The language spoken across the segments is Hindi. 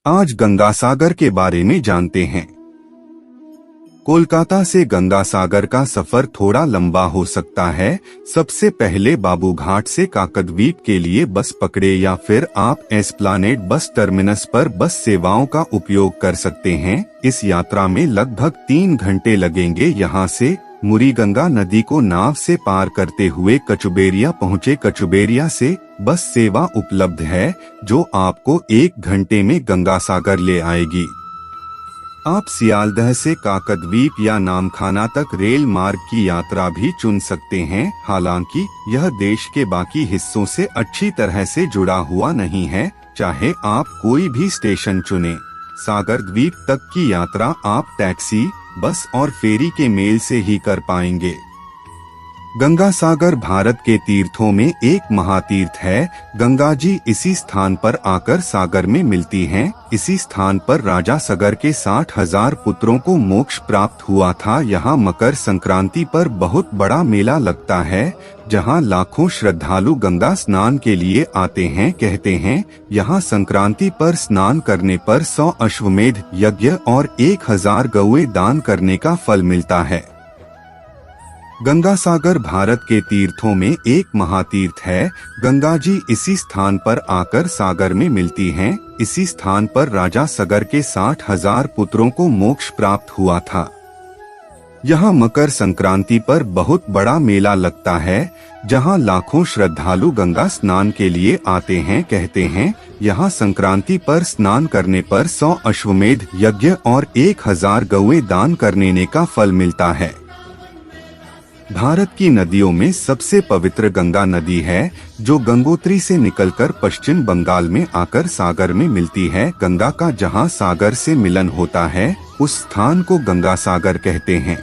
आज गंगासागर के बारे में जानते हैं। कोलकाता से गंगासागर का सफर थोड़ा लंबा हो सकता है। सबसे पहले बाबूघाट से काकद्वीप के लिए बस पकड़े या फिर आप एस्प्लानेड बस टर्मिनस पर बस सेवाओं का उपयोग कर सकते हैं। इस यात्रा में लगभग 3 घंटे लगेंगे। यहाँ से मुरीगंगा नदी को नाव से पार करते हुए कचुबेरिया पहुँचे। कचुबेरिया से बस सेवा उपलब्ध है जो आपको 1 घंटे में गंगासागर ले आएगी। आप सियालदह से काकद्वीप या नामखाना तक रेल मार्ग की यात्रा भी चुन सकते हैं। हालांकि यह देश के बाकी हिस्सों से अच्छी तरह से जुड़ा हुआ नहीं है, चाहे आप कोई भी स्टेशन चुनें। सागर द्वीप तक की यात्रा आप टैक्सी, बस और फेरी के मेल से ही कर पाएंगे। गंगासागर भारत के तीर्थों में एक महातीर्थ है। गंगा जी इसी स्थान पर आकर सागर में मिलती हैं। इसी स्थान पर राजा सगर के 60,000 पुत्रों को मोक्ष प्राप्त हुआ था। यहाँ मकर संक्रांति पर बहुत बड़ा मेला लगता है, जहाँ लाखों श्रद्धालु गंगा स्नान के लिए आते हैं। कहते हैं यहाँ संक्रांति पर स्नान करने पर 100 अश्वमेध यज्ञ और 1000 गौएं दान करने का फल मिलता है। गंगासागर भारत के तीर्थों में एक महातीर्थ है। गंगा जी इसी स्थान पर आकर सागर में मिलती हैं। इसी स्थान पर राजा सगर के 60,000 पुत्रों को मोक्ष प्राप्त हुआ था। यहाँ मकर संक्रांति पर बहुत बड़ा मेला लगता है, जहाँ लाखों श्रद्धालु गंगा स्नान के लिए आते हैं। कहते हैं यहाँ संक्रांति पर स्नान करने पर 100 अश्वमेध यज्ञ और 1000 गौएं दान करने का फल मिलता है। भारत की नदियों में सबसे पवित्र गंगा नदी है, जो गंगोत्री से निकलकर पश्चिम बंगाल में आकर सागर में मिलती है। गंगा का जहां सागर से मिलन होता है, उस स्थान को गंगा सागर कहते हैं।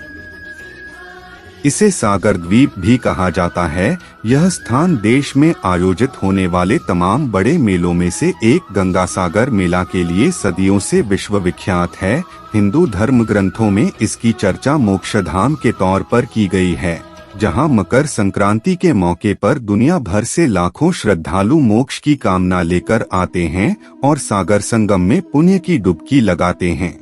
इसे सागर द्वीप भी कहा जाता है। यह स्थान देश में आयोजित होने वाले तमाम बड़े मेलों में से एक गंगासागर मेला के लिए सदियों से विश्व विख्यात है। हिंदू धर्म ग्रंथों में इसकी चर्चा मोक्षधाम के तौर पर की गई है, जहां मकर संक्रांति के मौके पर दुनिया भर से लाखों श्रद्धालु मोक्ष की कामना लेकर आते हैं और सागर संगम में पुण्य की डुबकी लगाते हैं।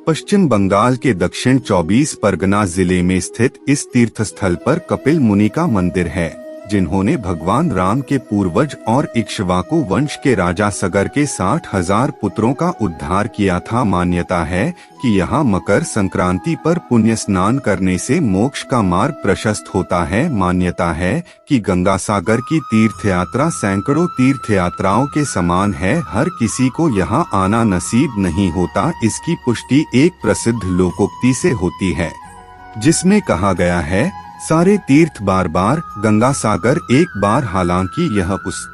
पश्चिम बंगाल के दक्षिण 24 परगना जिले में स्थित इस तीर्थ स्थल पर कपिल मुनि का मंदिर है, जिन्होंने भगवान राम के पूर्वज और इक्ष्वाकु वंश के राजा सगर के 60,000 पुत्रों का उद्धार किया था। मान्यता है कि यहाँ मकर संक्रांति पर पुण्य स्नान करने से मोक्ष का मार्ग प्रशस्त होता है। मान्यता है कि गंगासागर की तीर्थ यात्रा सैकड़ों तीर्थ यात्राओं के समान है। हर किसी को यहाँ आना नसीब नहीं होता। इसकी पुष्टि एक प्रसिद्ध लोकोक्ति से होती है, जिसमें कहा गया है, सारे तीर्थ बार बार, गंगा सागर एक बार। हालांकि यह उस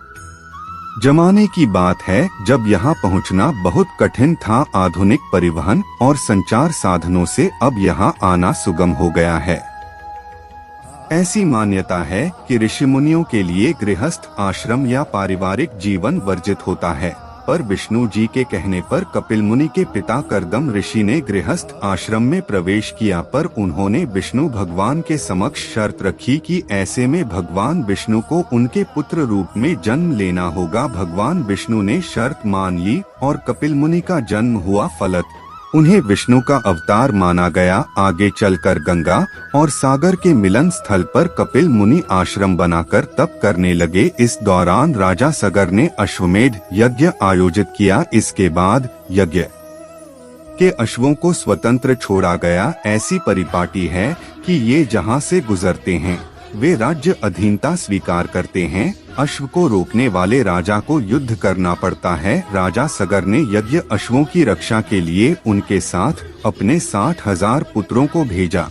जमाने की बात है जब यहाँ पहुँचना बहुत कठिन था। आधुनिक परिवहन और संचार साधनों से अब यहाँ आना सुगम हो गया है। ऐसी मान्यता है कि ऋषि मुनियों के लिए गृहस्थ आश्रम या पारिवारिक जीवन वर्जित होता है, पर विष्णु जी के कहने पर कपिल मुनि के पिता कर्दम ऋषि ने गृहस्थ आश्रम में प्रवेश किया, पर उन्होंने विष्णु भगवान के समक्ष शर्त रखी कि ऐसे में भगवान विष्णु को उनके पुत्र रूप में जन्म लेना होगा। भगवान विष्णु ने शर्त मान ली और कपिल मुनि का जन्म हुआ। फलत उन्हें विष्णु का अवतार माना गया। आगे चलकर गंगा और सागर के मिलन स्थल पर कपिल मुनि आश्रम बनाकर तप करने लगे। इस दौरान राजा सगर ने अश्वमेध यज्ञ आयोजित किया। इसके बाद यज्ञ के अश्वों को स्वतंत्र छोड़ा गया। ऐसी परिपाटी है कि ये जहां से गुजरते हैं वे राज्य अधीनता स्वीकार करते हैं। अश्व को रोकने वाले राजा को युद्ध करना पड़ता है। राजा सगर ने यज्ञ अश्वों की रक्षा के लिए उनके साथ अपने 60,000 पुत्रों को भेजा।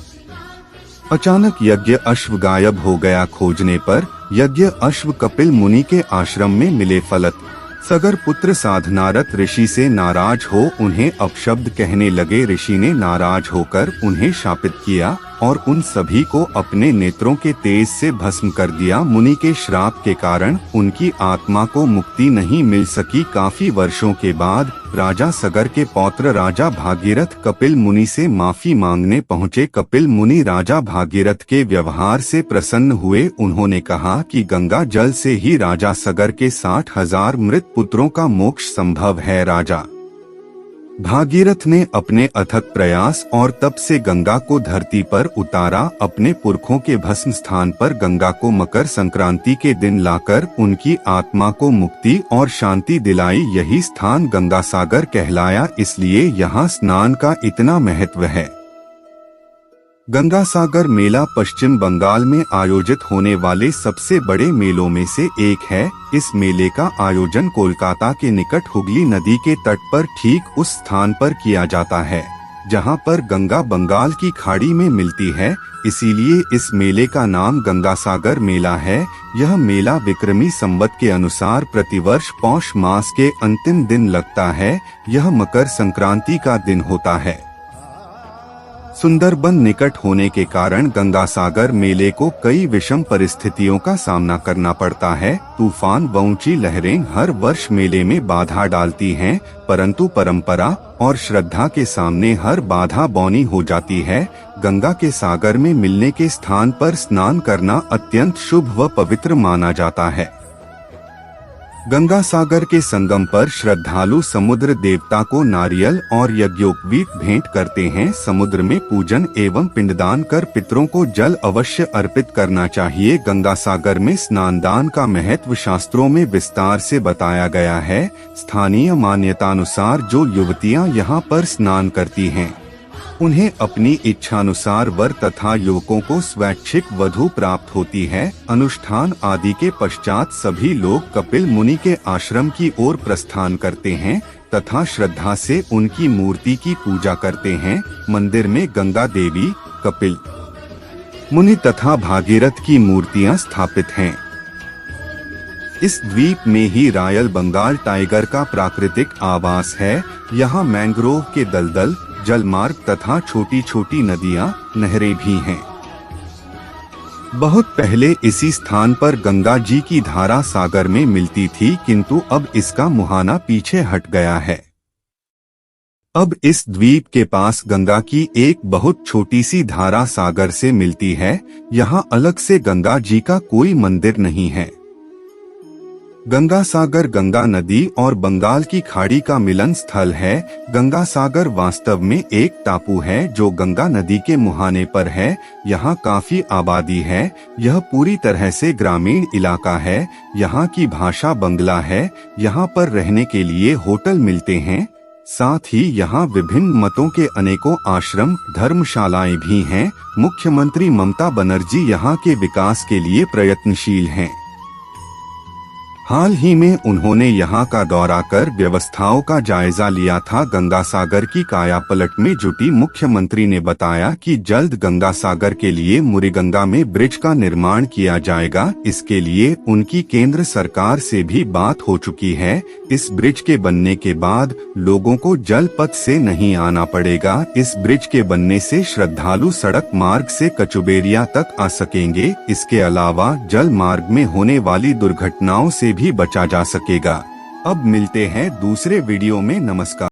अचानक यज्ञ अश्व गायब हो गया। खोजने पर यज्ञ अश्व कपिल मुनि के आश्रम में मिले। फलत सगर पुत्र साधनारत ऋषि से नाराज हो उन्हें अपशब्द कहने लगे। ऋषि ने नाराज होकर उन्हें शापित किया और उन सभी को अपने नेत्रों के तेज से भस्म कर दिया। मुनि के श्राप के कारण उनकी आत्मा को मुक्ति नहीं मिल सकी। काफी वर्षों के बाद राजा सगर के पौत्र राजा भागीरथ कपिल मुनि से माफी मांगने पहुँचे। कपिल मुनि राजा भागीरथ के व्यवहार से प्रसन्न हुए। उन्होंने कहा कि गंगा जल से ही राजा सगर के 60,000 मृत पुत्रों का मोक्ष संभव है। राजा भागीरथ ने अपने अथक प्रयास और तप से गंगा को धरती पर उतारा। अपने पुरखों के भस्म स्थान पर गंगा को मकर संक्रांति के दिन लाकर उनकी आत्मा को मुक्ति और शांति दिलाई। यही स्थान गंगा सागर कहलाया, इसलिए यहाँ स्नान का इतना महत्व है। गंगा सागर मेला पश्चिम बंगाल में आयोजित होने वाले सबसे बड़े मेलों में से एक है। इस मेले का आयोजन कोलकाता के निकट हुगली नदी के तट पर ठीक उस स्थान पर किया जाता है जहां पर गंगा बंगाल की खाड़ी में मिलती है, इसीलिए इस मेले का नाम गंगा सागर मेला है। यह मेला विक्रमी संवत के अनुसार प्रतिवर्ष पौष मास के अंतिम दिन लगता है। यह मकर संक्रांति का दिन होता है। सुंदरबन निकट होने के कारण गंगा सागर मेले को कई विषम परिस्थितियों का सामना करना पड़ता है। तूफान व ऊंची लहरें हर वर्ष मेले में बाधा डालती हैं, परंतु परंपरा और श्रद्धा के सामने हर बाधा बौनी हो जाती है। गंगा के सागर में मिलने के स्थान पर स्नान करना अत्यंत शुभ व पवित्र माना जाता है। गंगा सागर के संगम पर श्रद्धालु समुद्र देवता को नारियल और यज्ञोपवीत भेंट करते हैं। समुद्र में पूजन एवं पिंडदान कर पितरों को जल अवश्य अर्पित करना चाहिए। गंगा सागर में स्नानदान का महत्व शास्त्रों में विस्तार से बताया गया है। स्थानीय मान्यतानुसार जो युवतियां यहां पर स्नान करती हैं, उन्हें अपनी इच्छानुसार वर तथा युवकों को स्वैच्छिक वधू प्राप्त होती है। अनुष्ठान आदि के पश्चात सभी लोग कपिल मुनि के आश्रम की ओर प्रस्थान करते हैं तथा श्रद्धा से उनकी मूर्ति की पूजा करते हैं। मंदिर में गंगा देवी, कपिल मुनि तथा भागीरथ की मूर्तियां स्थापित हैं। इस द्वीप में ही रॉयल बंगाल टाइगर का प्राकृतिक आवास है। यहाँ मैंग्रोव के दलदल, जलमार्ग तथा छोटी छोटी नदियां, नहरें भी हैं। बहुत पहले इसी स्थान पर गंगा जी की धारा सागर में मिलती थी, किंतु अब इसका मुहाना पीछे हट गया है। अब इस द्वीप के पास गंगा की एक बहुत छोटी सी धारा सागर से मिलती है। यहाँ अलग से गंगा जी का कोई मंदिर नहीं है। गंगा सागर गंगा नदी और बंगाल की खाड़ी का मिलन स्थल है। गंगा सागर वास्तव में एक टापू है जो गंगा नदी के मुहाने पर है। यहाँ काफी आबादी है। यह पूरी तरह से ग्रामीण इलाका है। यहाँ की भाषा बंगला है। यहाँ पर रहने के लिए होटल मिलते हैं। साथ ही यहाँ विभिन्न मतों के अनेकों आश्रम, धर्मशालाएं भी हैं। मुख्यमंत्री ममता बनर्जी यहाँ के विकास के लिए प्रयत्नशील हैं। हाल ही में उन्होंने यहाँ का दौरा कर व्यवस्थाओं का जायजा लिया था। गंगा सागर की कायापलट में जुटी मुख्यमंत्री ने बताया कि जल्द गंगा सागर के लिए मुरीगंगा में ब्रिज का निर्माण किया जाएगा। इसके लिए उनकी केंद्र सरकार से भी बात हो चुकी है। इस ब्रिज के बनने के बाद लोगों को जल पथ से नहीं आना पड़ेगा। इस ब्रिज के बनने से श्रद्धालु सड़क मार्ग से कचुबेरिया तक आ सकेंगे। इसके अलावा जल मार्ग में होने वाली दुर्घटनाओं से भी बचा जा सकेगा। अब मिलते हैं दूसरे वीडियो में। नमस्कार।